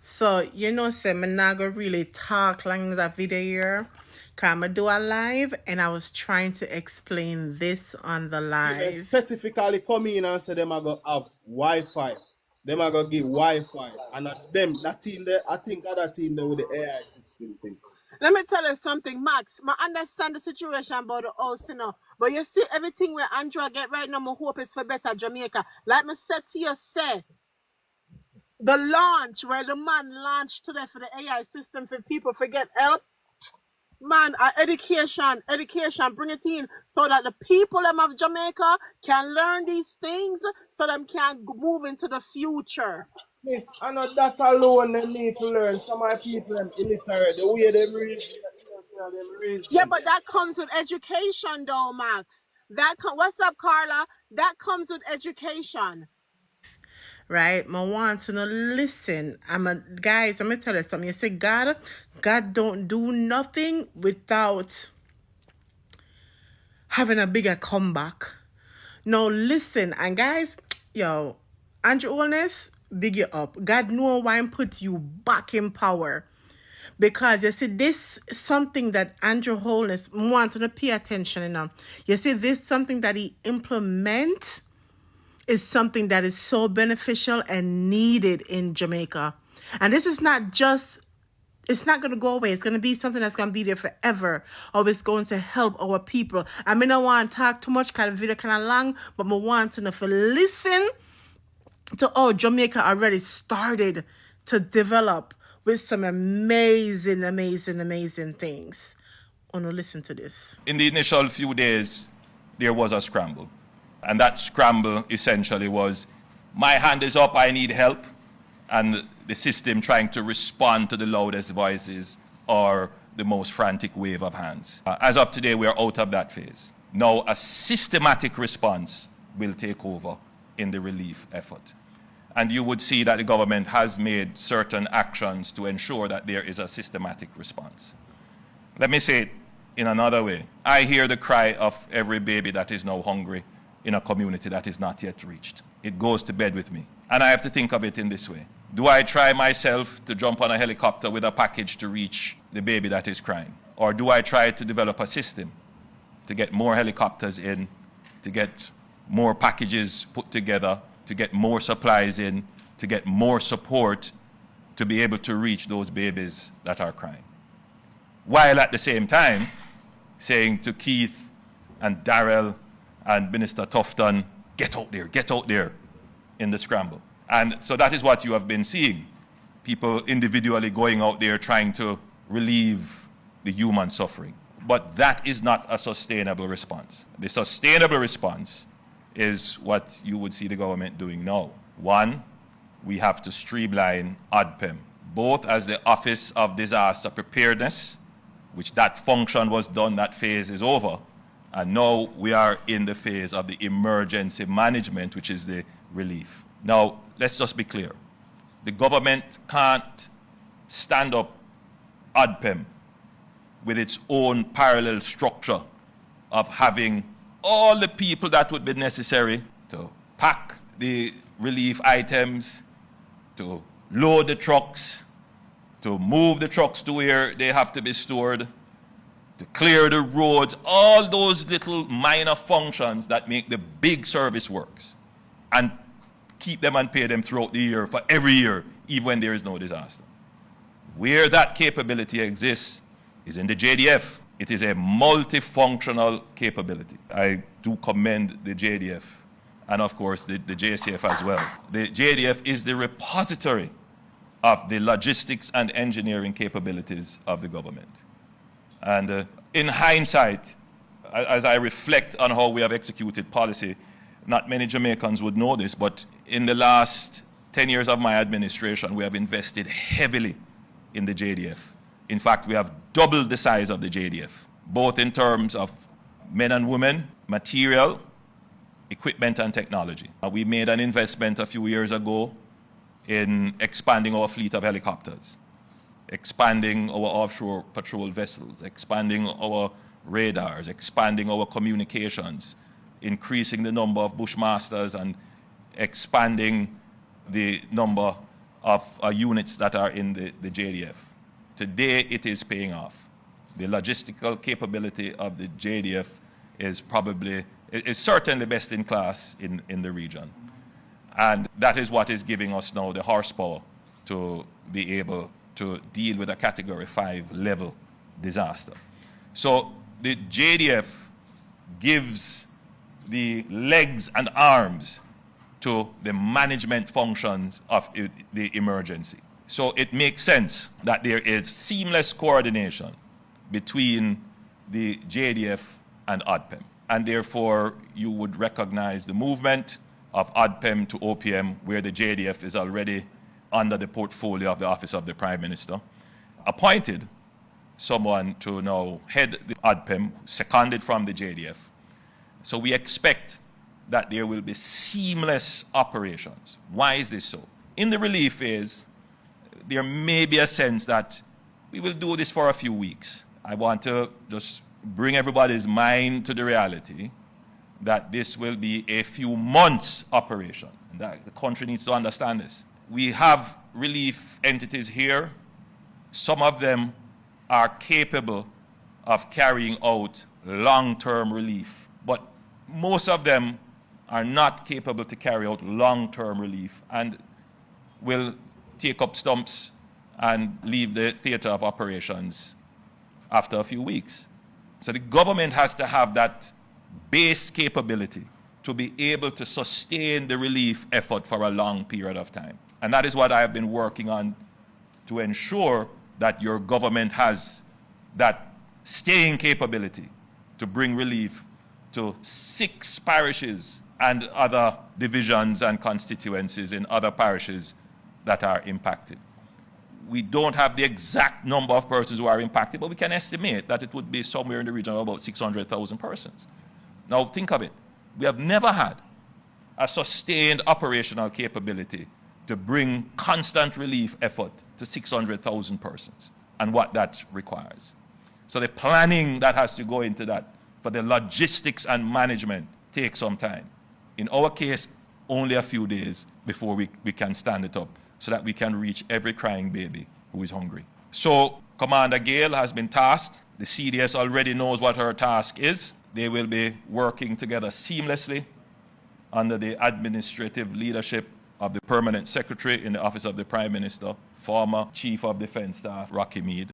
So, say, I'm not gonna really talk like that video here. Cause I'm do a live and I was trying to explain this on the They live. specifically come in and say them are gonna have Wi-Fi. Them are gonna give Wi-Fi. And them that team there, I think other team there with the AI system thing. Let me tell you something, Max. I understand the situation about the house, But you see, everything where Andrew get right now, my hope is for better Jamaica. Like me said to you, say, the launch where the man launched today for the AI systems and people forget help. Man, education, bring it in so that the people of Jamaica can learn these things so them can move into the future. Miss, I know that alone they need to learn. Some of my people them illiterate. The way them reason, them Yeah, reason. but that comes with education, though, Max. What's up, Carla? That comes with education. Right? I want to know, listen. Guys, I'm gonna tell you something. You say God don't do nothing without having a bigger comeback. No, listen, and guys, yo, Andrew Holness, big you up. God know why and put you back in power. Because you see, this is something that Andrew Holness wants to pay attention enough. You see, this something that he implement is something that is so beneficial and needed in Jamaica. And this is not just, it's not going to go away. It's going to be something that's going to be there forever. Or it's going to help our people. I mean, I don't want to talk too much, kind of video kind of long, but I want to know if you listen to, oh, Jamaica already started to develop with some amazing things. Oh no, listen to this. In the initial few days, there was a scramble. And that scramble essentially was, my hand is up, I need help. And the system trying to respond to the loudest voices or the most frantic wave of hands. As of today, we are out of that phase. Now, a systematic response will take over in the relief effort. And you would see that the government has made certain actions to ensure that there is a systematic response. Let me say it in another way. I hear the cry of every baby that is now hungry in a community that is not yet reached. It goes to bed with me. And I have to think of it in this way. Do I try myself to jump on a helicopter with a package to reach the baby that is crying? Or do I try to develop a system to get more helicopters in, to get more packages put together, to get more supplies in, to get more support to be able to reach those babies that are crying? While at the same time saying to Keith and Darrell and Minister Tufton, get out there in the scramble. And so that is what you have been seeing. People individually going out there trying to relieve the human suffering. But that is not a sustainable response. The sustainable response is what you would see the government doing now. One, we have to streamline ODPEM, both as the Office of Disaster Preparedness, which that function was done, that phase is over. And now we are in the phase of the emergency management, which is the relief. Now, let's just be clear. The government can't stand up ODPEM with its own parallel structure of having all the people that would be necessary to pack the relief items, to load the trucks, to move the trucks to where they have to be stored, to clear the roads, all those little minor functions that make the big service works, and keep them and pay them throughout the year for every year, even when there is no disaster. Where that capability exists is in the JDF. It is a multifunctional capability. I do commend the JDF and, of course, the JCF as well. The JDF is the repository of the logistics and engineering capabilities of the government. And in hindsight, as I reflect on how we have executed policy, not many Jamaicans would know this, but in the last 10 years of my administration, we have invested heavily in the JDF. In fact, we have doubled the size of the JDF, both in terms of men and women, material, equipment, and technology. We made an investment a few years ago in expanding our fleet of helicopters, expanding our offshore patrol vessels, expanding our radars, expanding our communications, increasing the number of bushmasters, and expanding the number of units that are in the JDF. Today, it is paying off. The logistical capability of the JDF is certainly best in class in the region. And that is what is giving us now the horsepower to be able to deal with a Category 5 level disaster. So the JDF gives the legs and arms to the management functions of the emergency. So it makes sense that there is seamless coordination between the JDF and ODPEM. And therefore, you would recognize the movement of ODPEM to OPM, where the JDF is already under the portfolio of the Office of the Prime Minister, appointed someone to now head the ODPEM, seconded from the JDF. So we expect that there will be seamless operations. Why is this so? In the relief phase, there may be a sense that we will do this for a few weeks. I want to just bring everybody's mind to the reality that this will be a few months operation. And that the country needs to understand this. We have relief entities here. Some of them are capable of carrying out long-term relief, but most of them are not capable to carry out long-term relief and will take up stumps and leave the theater of operations after a few weeks. So the government has to have that base capability to be able to sustain the relief effort for a long period of time. And that is what I have been working on to ensure that your government has that staying capability to bring relief to 6 parishes and other divisions and constituencies in other parishes that are impacted. We don't have the exact number of persons who are impacted, but we can estimate that it would be somewhere in the region of about 600,000 persons. Now think of it. We have never had a sustained operational capability to bring constant relief effort to 600,000 persons and what that requires. So the planning that has to go into that for the logistics and management takes some time. In our case, only a few days before we can stand it up so that we can reach every crying baby who is hungry. So Commander Gale has been tasked. The CDS already knows what her task is. They will be working together seamlessly under the administrative leadership of the Permanent Secretary in the Office of the Prime Minister, former Chief of Defense Staff, Rocky Mead.